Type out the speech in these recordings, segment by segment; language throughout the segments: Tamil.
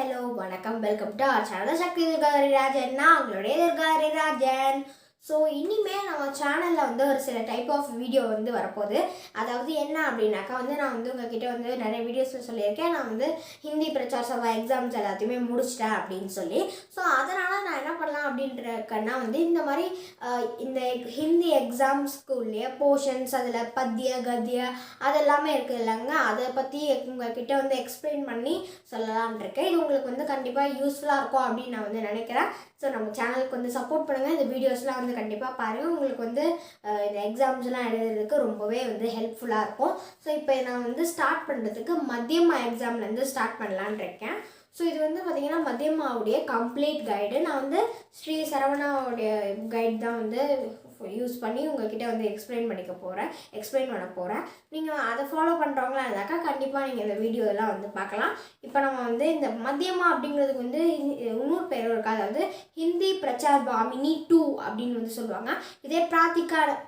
ஹலோ வணக்கம் வெல்கம் டு அவர் சேனல் சக்தி துர்காரிராஜன். நான் உங்களுடைய துர்காரிராஜன். ஸோ இனிமேல் நம்ம சேனலில் வந்து ஒரு சில டைப் ஆஃப் வீடியோ வந்து வரப்போகுது. அதாவது என்ன அப்படின்னாக்கா நான் உங்ககிட்ட நிறைய வீடியோஸில் சொல்லியிருக்கேன். நான் ஹிந்தி பிரச்சார சபா எக்ஸாம்ஸ் எல்லாத்தையுமே முடிச்சிட்டேன் அப்படின்னு சொல்லி. ஸோ அதனால் நான் என்ன பண்ணலாம் அப்படின்றக்கன்னா இந்த மாதிரி இந்த ஹிந்தி எக்ஸாம்ஸ்குள்ளேயே போர்ஷன்ஸ் அதில் பத்திய கத்திய அதெல்லாமே இருக்குது இல்லைங்க. அதை பற்றி உங்ககிட்ட எக்ஸ்பிளைன் பண்ணி சொல்லலான் இருக்கேன். இது உங்களுக்கு கண்டிப்பாக யூஸ்ஃபுல்லாக இருக்கும் அப்படின்னு நான் நினைக்கிறேன். ஸோ நம்ம சேனலுக்கு சப்போர்ட் பண்ணுங்கள். இந்த வீடியோஸ்லாம் கண்டிப்பாக பாருங்கள். உங்களுக்கு இந்த எக்ஸாம்ஸ்லாம் எழுதுறதுக்கு ரொம்பவே ஹெல்ப்ஃபுல்லாக இருக்கும். ஸோ இப்போ நான் ஸ்டார்ட் பண்ணுறதுக்கு மத்தியமா எக்ஸாம்லேருந்து ஸ்டார்ட் பண்ணலான் இருக்கேன். ஸோ இது பார்த்திங்கன்னா மத்தியமாவுடைய கம்ப்ளீட் கைடு. நான் ஸ்ரீ சரவணாவுடைய கைட் தான் யூஸ் பண்ணி உங்கள்கிட்ட எக்ஸ்பிளைன் பண்ண போகிறேன். நீங்கள் அதை ஃபாலோ பண்ணுறவங்களா இருந்தாக்கா கண்டிப்பாக நீங்கள் இந்த வீடியோலாம் பார்க்கலாம். இப்போ நம்ம இந்த மத்தியமா அப்படிங்கிறதுக்கு இன்னொரு பேர் இருக்கா. அதாவது ஹிந்தி பிரச்சார் பாமினி 2 அப்படின்னு சொல்லுவாங்க. இதே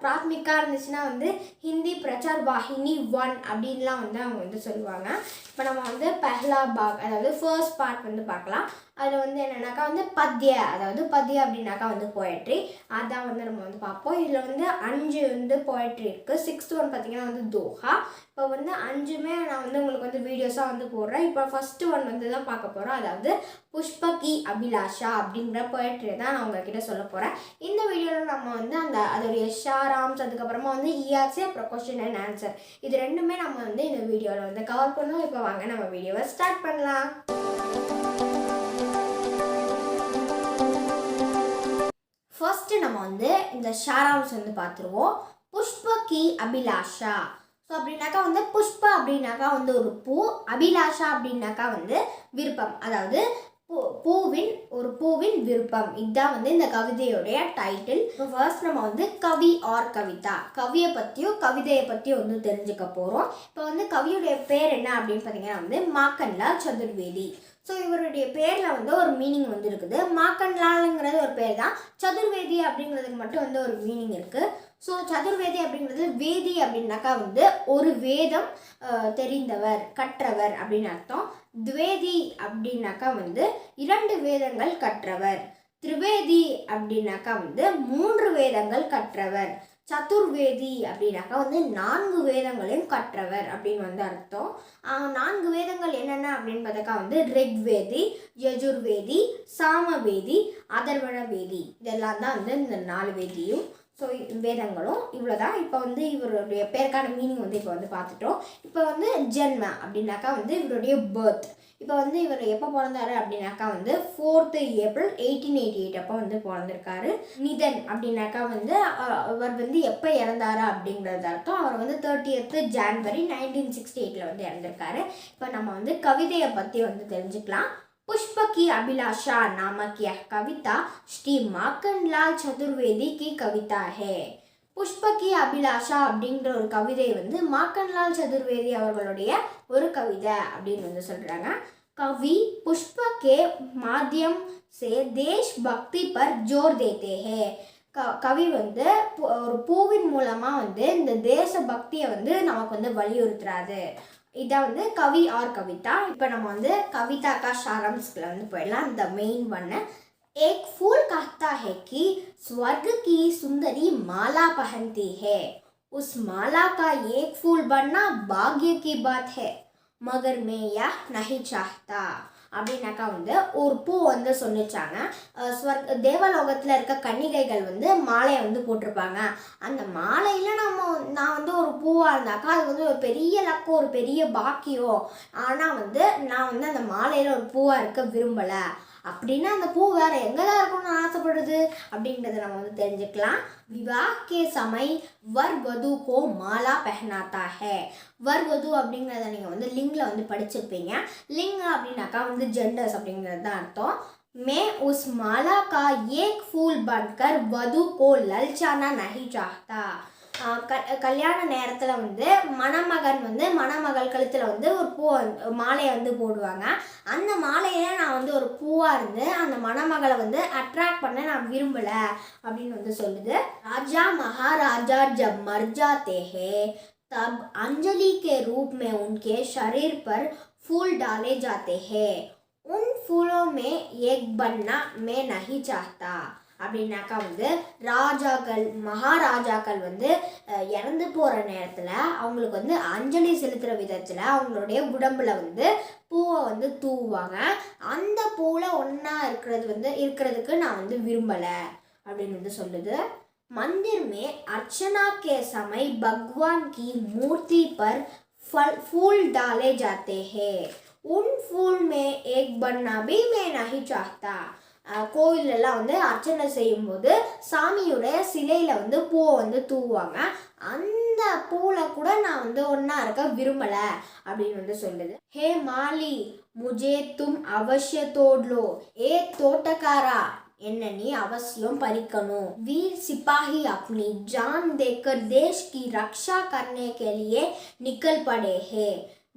பிராத்மிகா இருந்துச்சுன்னா ஹிந்தி பிரச்சார் வாஹினி 1 அப்படின்லாம் அவங்க சொல்லுவாங்க. இப்போ நம்ம பஹ்லா பாக் அதாவது ஃபர்ஸ்ட் பார்ட் பார்க்கலாம். அதில் என்னென்னாக்கா பத்திய அப்படின்னாக்கா போயட்ரி. அதான் நம்ம பார்ப்போம். இதில் 5 போயட்ரி இருக்குது. 6th ஒன் பார்த்திங்கன்னா தோஹா. இப்போ 5மே நான் உங்களுக்கு வீடியோஸாக போடுறேன். இப்போ ஃபஸ்ட்டு ஒன் தான் பார்க்க போகிறோம். அதாவது புஷ்பகி அபிலாஷா அப்படிங்கிற போயட்ரி தான் நான் உங்ககிட்ட சொல்ல போகிறேன். இந்த வீடியோவில் நம்ம அதோடைய ஷாராம்ஸ், அதுக்கப்புறமா இஆர்சி, அப்புறம் கொஸ்டின் அண்ட் ஆன்சர், இது ரெண்டுமே நம்ம இந்த வீடியோவில் கவர் பண்ணுவோம். இப்போ வாங்க நம்ம வீடியோவை ஸ்டார்ட் பண்ணலாம். ஃபர்ஸ்ட் நம்ம இந்த ஷாராம்ஸ் பார்த்துருவோம். புஷ்பகி அபிலாஷா. ஸோ அப்படின்னாக்கா புஷ்பா அப்படின்னாக்கா ஒரு பூ, அபிலாஷா அப்படின்னாக்கா விருப்பம், அதாவது பூவின் விருப்பம். இதுதான் இந்த கவிதையோடைய டைட்டில். ஃபர்ஸ்ட் நம்ம கவி ஆர் கவிதா, கவியை பற்றியும் கவிதையை பற்றியும் தெரிஞ்சுக்க போகிறோம். இப்போ கவியுடைய பேர் என்ன அப்படின்னு பார்த்தீங்கன்னா மாக்கன்லால் சதுர்வேதி. ஸோ இவருடைய பேரில் ஒரு மீனிங் இருக்குது. மாக்கன்லால்ங்கிறது ஒரு பேர் தான். சதுர்வேதி அப்படிங்கிறதுக்கு மட்டும் ஒரு மீனிங் இருக்குது. ஸோ சதுர்வேதி அப்படிங்கிறது வேதி அப்படின்னாக்கா ஒரு வேதம் தெரிந்தவர், கற்றவர் அப்படின்னு அர்த்தம். துவேதி அப்படின்னாக்கா 2 வேதங்கள் கற்றவர். திரிவேதி அப்படின்னாக்கா 3 வேதங்கள் கற்றவர். சதுர்வேதி அப்படின்னாக்கா 4 வேதங்களையும் கற்றவர் அப்படின்னு அர்த்தம். 4 வேதங்கள் என்னென்ன அப்படின்னு பார்த்தாக்கா ரிக்வேதி, யஜுர்வேதி, சாமவேதி, அதர்வண வேதி, இதெல்லாம் தான் இந்த 4 வேதியும். ஸோ வேதங்களும் இவ்வளோதான். இப்போ இவருடைய பேருக்கான மீனிங் இப்போ பார்த்துட்டோம். இப்போ ஜென்ம அப்படின்னாக்கா இவருடைய பர்த். இப்போ இவர் எப்போ பிறந்தாரு அப்படின்னாக்கா 4th April 1888 அப்போ பிறந்திருக்காரு. நிதன் அப்படின்னாக்கா அவர் எப்போ இறந்தாரு அப்படிங்கிறது அர்த்தம். அவர் 30th January 1968 இறந்திருக்காரு. இப்போ நம்ம கவிதையை பற்றி தெரிஞ்சுக்கலாம். पुष्पकी अभिलाषा नामक यह कविता श्री माखनलाल चतुर्वेदी की कविता है. புஷ்பகி அபிலாஷா அப்படிங்கிற ஒரு கவிதை மாக்கன்லால் சதுர்வேதி அவர்களுடைய ஒரு கவிதை அப்படின்னு சொல்கிறாங்க. கவி புஷ்ப கே மாத்தியம் சே தேஷ் பக்தி பர் ஜோர் தேத்தே ஹே. கவி ஒரு பூவின் மூலமாக இந்த தேச பக்தியை நமக்கு வலியுறுத்துறாரு. இதான் கவி ஆர் கவிதா. இப்போ நம்ம கவிதா கா சாராம்ஸ்ல போயிடலாம். இந்த மெயின் ஒன்று. एक फूल कहता है कि स्वर्ग की सुंदरी माला पहनती है, उस माला का एक फूल बनना भाग्य की बात है, मगर मैं यह नहीं चाहता. அப்படின்னாக்கா ஒரு பூ சொன்னிச்சாங்க. தேவலோகத்தில் இருக்க கன்னிகைகள் மாலையை போட்டிருப்பாங்க. அந்த மாலையில் நான் ஒரு பூவாக இருந்தாக்கா அது ஒரு பெரிய லக்கம், ஒரு பெரிய பாக்கியம். ஆனால் நான் அந்த மாலையில் ஒரு பூவாக இருக்க விரும்பலை. அப்படின்னா அந்த பூ வேறு எங்கே தான் இருக்கணும்னு ஆசைப்படுது அப்படின்றத நம்ம தெரிஞ்சுக்கலாம். விவாஹ் கே சமை வர் வது கோ மாலா பெஹனாத்தா ஹே. வர் வது அப்படிங்கிறத நீங்கள் லிங்கில் படிச்சிருப்பீங்க. லிங் அப்படின்னாக்கா ஜெண்டர்ஸ் அப்படிங்கிறது தான் அர்த்தம். மே உஸ் மாலா கா ஏக் ஃபூல் பன்கர் வது கோ லல்சானா நஹி சாஹ்தா. கல்யாண நேரத்தில் மணமகன் மணமகள் கழுத்தில் ஒரு பூ மாலையை போடுவாங்க. அந்த மாலையை நான் ஒரு பூவாக இருந்து அந்த மணமகளை அட்ராக்ட் பண்ண நான் விரும்பலை அப்படின்னு சொல்லுது. ராஜா மகாராஜா ஜப் மர் जाते हैं तब अंजलि के रूप में उनके शरीर पर फूल डाले जाते हैं. उन फूलों में एक बनना मैं नहीं चाहता அப்படின்னாக்கா வந்து ராஜாக்கள் மகாராஜாக்கள் வந்து இறந்து போகிற நேரத்தில் அவங்களுக்கு வந்து அஞ்சலி செலுத்துகிற விதத்தில் அவங்களுடைய உடம்புல வந்து பூவை வந்து தூவுவாங்க. அந்த பூவில் ஒன்றா இருக்கிறதுக்கு நான் வந்து விரும்பலை அப்படின்னு வந்து சொல்லுது. मंदिर में अर्चना के समय भगवान की मूर्ति पर फूल डाले जाते हैं. उन फूल में एक बनना भी मैं नहीं चाहता. கோயிலெல்லாம் வந்து அர்ச்சனை செய்யும்போது சாமியுடைய சிலையில் வந்து பூவை வந்து தூவுவாங்க. அந்த பூவில் கூட நான் வந்து ஒன்றா இருக்க விரும்பலை அப்படின்னு வந்து சொல்லுது. ஹே மாலி முஜே தும் அவசிய தோட்லோ, ஏ தோட்டக்காரா என்ன நீ அவசியம் பறிக்கணும். वीर सिपाही अपनी जान देकर देश की रक्षा करने के लिए निकल पड़े हैं.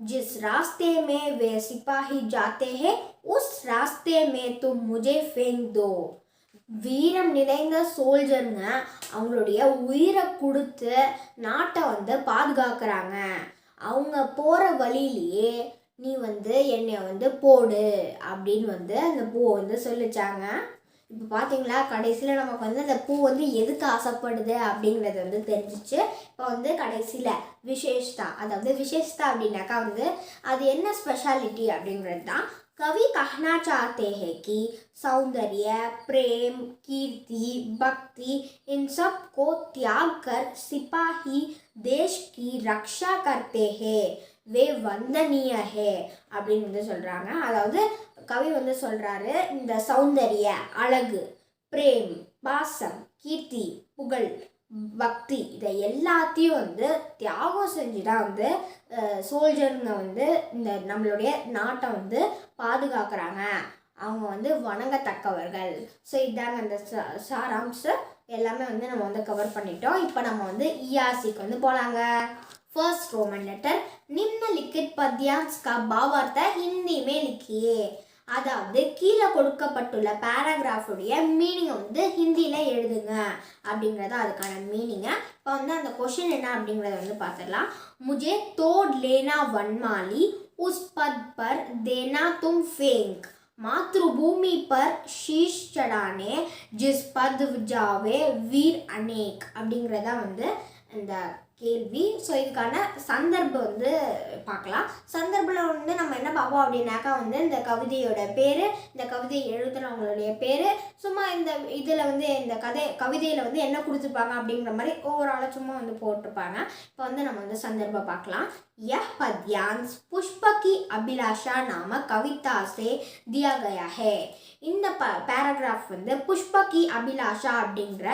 जिस रास्ते में वे सिपाही जाते हैं उस रास्ते में तुम मुझे फेंक दो. வீரம் நிறைந்த சோல்ஜருங்க அவங்களுடைய உயிரை கொடுத்து நாட்டை வந்து பாதுகாக்கிறாங்க. அவங்க போகிற வழியிலேயே நீ வந்து என்னை வந்து போடு அப்படின்னு வந்து அந்த பூவை வந்து சொல்லிச்சாங்க. இப்போ பார்த்தீங்களா, கடைசியில் நமக்கு வந்து அந்த பூ வந்து எதுக்கு ஆசைப்படுது அப்படிங்கிறது வந்து தெரிஞ்சிச்சு. இப்போ வந்து கடைசியில் விசேஷதா, அதாவது விசேஷதா அப்படின்னாக்கா வந்து அது என்ன ஸ்பெஷாலிட்டி அப்படிங்கிறது தான். कवि कहना चाहते हैं कि सौंदर्य, प्रेम, कीर्ति, भक्ति इन सब को त्याग कर सिपाही देश की रक्षा करते हैं. वे वंदनीय है அப்படின்னு வந்து சொல்கிறாங்க. அதாவது கவி வந்து சொல்கிறாரு, இந்த சௌந்தர்ய, அழகு, பிரேம், பாசம், கீர்த்தி, புகழ், பக்தி இதை எல்லாத்தையும் வந்து தியாகம் செஞ்சு தான் வந்து சோல்ஜருங்க வந்து இந்த நம்மளுடைய நாட்டை வந்து பாதுகாக்கிறாங்க. அவங்க வந்து வணங்கத்தக்கவர்கள். ஸோ இதாங்க அந்த சாராம்சம் எல்லாமே வந்து நம்ம வந்து கவர் பண்ணிட்டோம். இப்போ நம்ம வந்து ईआरसीக்கு வந்து போகலாங்க. फर्स्ट रोमन लेटर, निम्नलिखित पद्यांश का भावार्थ हिंदी में लिखिए. அதாவது கீழே கொடுக்கப்பட்டுள்ள பேராகிராஃபுடைய மீனிங்கை வந்து ஹிந்தியில் எழுதுங்க அப்படிங்கிறத அதுக்கான மீனிங்கை. இப்போ வந்து அந்த கொஷின் என்ன அப்படிங்கிறத வந்து பார்த்துடலாம். मुझे तोड़ लेना वनमाली, उस पद पर देना तुम फेंक, मातृभूमि पर शीश चढ़ाने जिस पद जावे वीर अनेक அப்படிங்கிறதா வந்து இந்த கேள்வி. ஸோ இதுக்கான சந்தர்ப்பம் வந்து பார்க்கலாம். சந்தர்ப்பில் வந்து நம்ம என்ன பார்ப்போம் அப்படின்னாக்கா வந்து இந்த கவிதையோட பேர், இந்த கவிதை எழுதுகிறவங்களுடைய பேர், சும்மா இந்த இதில் வந்து இந்த கவிதையில் வந்து என்ன கொடுத்துருப்பாங்க அப்படிங்கிற மாதிரி ஓவராலாக சும்மா வந்து போட்டிருப்பாங்க. இப்போ வந்து நம்ம வந்து சந்தர்ப்பம் பார்க்கலாம். यह पद्यांश पुष्प की अभिलाषा नामक कविता से दिया गया है. இந்த பேராகிராஃப் வந்து புஷ்ப கி அபிலாஷா அப்படிங்கிற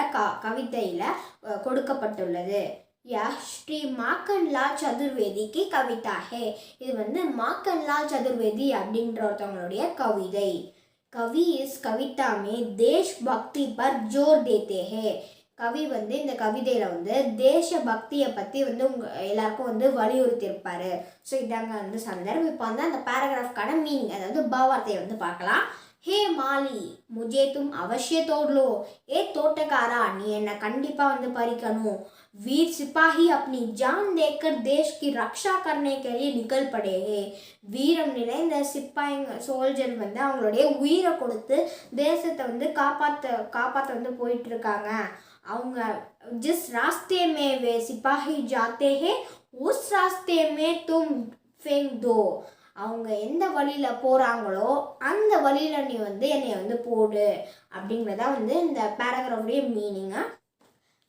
கவிதையில் கொடுக்கப்பட்டுள்ளது. यह श्री माखनलाल चतुर्वेदी की कविता है. இது வந்து माखनलाल चतुर्वेदी அப்படின்ற ஒருத்தவங்களுடைய கவிதை. कवि इस कविता में देशभक्ति पर जोर देते हैं. கவி வந்து இந்த கவிதையில் வந்து தேசபக்தியை பற்றி வந்து எல்லாருக்கும் வந்து வலியுறுத்தியிருப்பார். ஸோ இதாங்க வந்து சந்தர்ப்பம். இப்போ வந்து அந்த பேராகிராஃப்கான மீனிங், அதாவது பாவார்த்தையை வந்து பார்க்கலாம். हे माली मुझे तुम अवश्य तोड़ लो. ए तोटकारा நீ என்னை கண்டிப்பாக வந்து பறிக்கணும். वीर सिपाही अपनी जान देकर देश की रक्षा करने के लिए निकल पड़े हैं. வீரம் நிறைந்த சிப்பாய்ங்க சோல்ஜர் வந்து அவங்களுடைய உயிரை கொடுத்து தேசத்தை வந்து காப்பாற்ற வந்து போயிட்டு இருக்காங்க. அவங்க जिस रास्ते में वे सिपाही जाते हैं उस रास्ते में तुम फेंक दो. அவங்க எந்த வழியில் போகிறாங்களோ அந்த வழியில் நீ வந்து என்னை வந்து போடு அப்படிங்கிறதா வந்து இந்த பேராகிராஃபுடைய மீனிங்கு.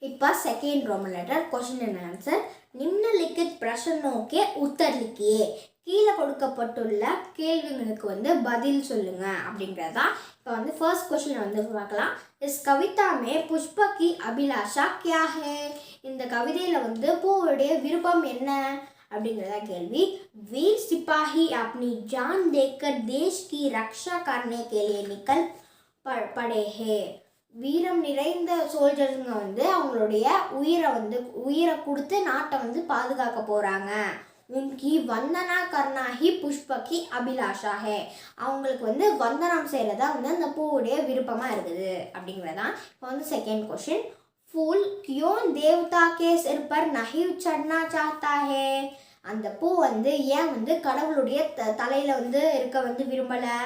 இப்போ second roman letter, question and answer. நிம்னலிखित प्रश्नों के उत्तर लिखिए. கீழே கொடுக்கப்பட்டுள்ள கேள்விகளுக்கு வந்து பதில் சொல்லுங்க அப்படிங்கிறதா. இப்போ வந்து ஃபர்ஸ்ட் கொஷின் வந்து பார்க்கலாம். இஸ் கவிதா மே புஷ்ப கி அபிலாஷா கியா ஹே. இந்த கவிதையில் வந்து பூவுடைய விருப்பம் என்ன அப்படிங்கிறதா கேள்வி. वीर सिपाही अपनी जान देकर देश की रक्षा करने के लिए निकल पड़े हैं. வீரம் நிறைந்த சோல்ஜருங்க வந்து அவங்களுடைய உயிரை கொடுத்து நாட்டை வந்து பாதுகாக்க போகிறாங்க. உன்கி வந்தனா கர்னா ஹி புஷ்ப கி அபிலாஷா ஹே. அவங்களுக்கு வந்து வந்தனம் செய்கிறதா வந்து அந்த பூவுடைய விருப்பமாக இருக்குது அப்படிங்கிறதான். இப்போ வந்து செகண்ட் கொஷின். फूल क्यों देवता के सिर पर नहीं चढ़ना चाहता है. அந்த பூ வந்து ஏன் வந்து கடவுளுடைய தலையில் வந்து இருக்க வந்து விரும்பலை.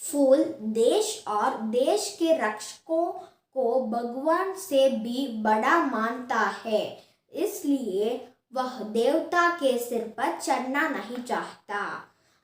फूल देश और देश के रक्षकों को भगवान से भी बड़ा मानता है, इसलिए वह देवता के सिर पर चढ़ना नहीं चाहता.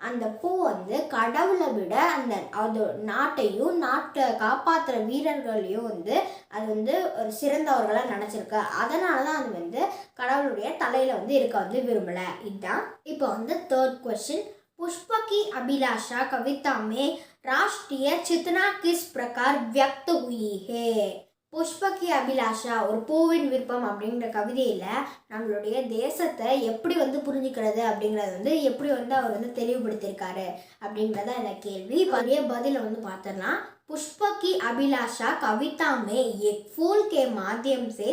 அந்த பூ வந்து கடவுளை விட அந்த அது நாட்டையும் நாட்டை காப்பாற்றுற வீரர்களையும் வந்து அது வந்து ஒரு சிறந்தவர்களாக நினச்சிருக்கு. அதனால தான் அது வந்து கடவுளுடைய தலையில் வந்து இருக்க வந்து விரும்பலை. இதுதான். இப்போ வந்து தேர்ட் क्वेश्चन, पुष्प की अभिलाषा कविता में राष्ट्रीय चेतना किस प्रकार व्यक्त हुई है? புஷ்ப கி அபிலாஷா ஒரு பூவின் விருப்பம் அப்படிங்கிற கவிதையில் நம்மளுடைய தேசத்தை எப்படி வந்து புரிஞ்சுக்கிறது அப்படிங்கிறது வந்து எப்படி வந்து அவர் வந்து தெளிவுபடுத்தியிருக்காரு அப்படிங்கிறத இந்த கேள்வி. அதே பதிலை வந்து பார்த்துடலாம். पुष्प की अभिलाषा कविता में एक फूल के माध्यम से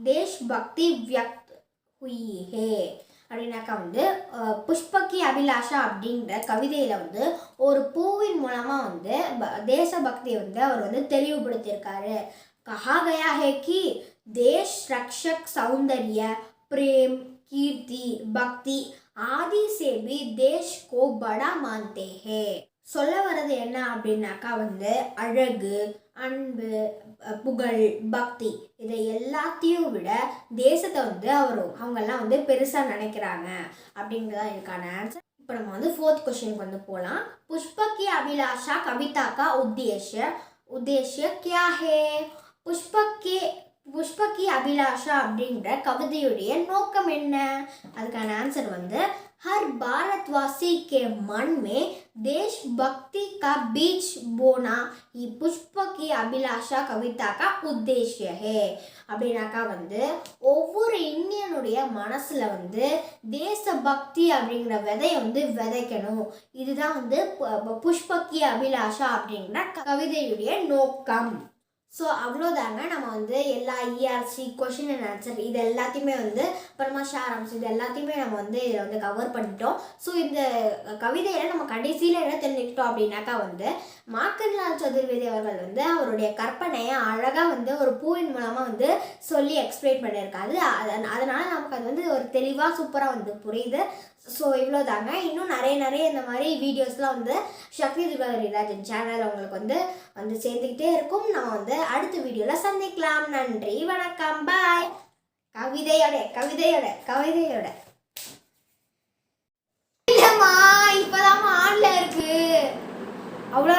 देशभक्ति व्यक्त हुई है. அப்படின்னாக்கா வந்து புஷ்பக்கி அபிலாஷா அப்படிங்கிற கவிதையில் வந்து ஒரு பூவின் மூலமாக வந்து தேசபக்தியை வந்து அவர் வந்து தெளிவுபடுத்தியிருக்காரு. कहा गया है कि देश रक्षक सौंदर्य प्रेम कीर्ति भक्ति आदि से भी देश को बड़ा मानते हैं. சொல்ல வர்றது என்ன அப்படின்னாக்கா வந்து அழகு, அன்பு, புகழ், பக்தி இதை எல்லாத்தையும் விட தேசத்தை வந்து அவங்கெல்லாம் வந்து பெருசாக நினைக்கிறாங்க அப்படிங்கிறதா இதுக்கான ஆன்சர். இப்போ நம்ம வந்து ஃபோர்த் क्वेश्चन வந்து போகலாம். पुष्प की अभिलाषा कविता का उद्देश्य क्या है? पुष्प की अभिलाषा அப்படிங்கிற கவிதையுடைய நோக்கம் என்ன? அதுக்கான ஆன்சர் வந்து हर भारतवासी के मन में देशभक्ति का बीज बोना ही पुष्प की अभिलाषा कविता का उद्देश्य है. அப்படின்னாக்கா வந்து ஒவ்வொரு இந்தியனுடைய மனசில் வந்து தேசபக்தி அப்படிங்கிற விதையை வந்து விதைக்கணும். இதுதான் வந்து புஷ்பக்கி அபிலாஷா அப்படிங்கிற கவிதையுடைய நோக்கம். ஸோ அவ்வளோதாங்க. நம்ம வந்து எல்லா இஆர்சி கொஷின் அண்ட் ஆன்சர் இது எல்லாத்தையுமே வந்து அப்புறமா ஷாராம்ஸ் இது எல்லாத்தையுமே நம்ம வந்து இதில் வந்து கவர் பண்ணிட்டோம். ஸோ இந்த கவிதையில் நம்ம கடைசியில் என்ன தெரிஞ்சுக்கிட்டோம் அப்படின்னாக்கா வந்து மாக்கன்லால் சதுர்வேதி அவர்கள் வந்து அவருடைய கற்பனையை அழகாக வந்து ஒரு பூவின் மூலமாக வந்து சொல்லி எக்ஸ்பிளைன் பண்ணியிருக்காரு. அதனால் நமக்கு அது வந்து ஒரு தெளிவாக சூப்பராக வந்து புரியுது. ஸோ இவ்வளோதாங்க. இன்னும் நிறைய இந்த மாதிரி வீடியோஸ்லாம் வந்து சக்தி துர்காதரிராஜன் சேனல் உங்களுக்கு வந்து சேர்ந்துக்கிட்டே இருக்கும். நம்ம வந்து அடுத்த வீடியோவில் சந்திக்கலாம். நன்றி, வணக்கம், பாய். கவிதையோட இல்லைம்மா இப்போதாம்மா ஆன்ல இருக்கு. அவ்வளோ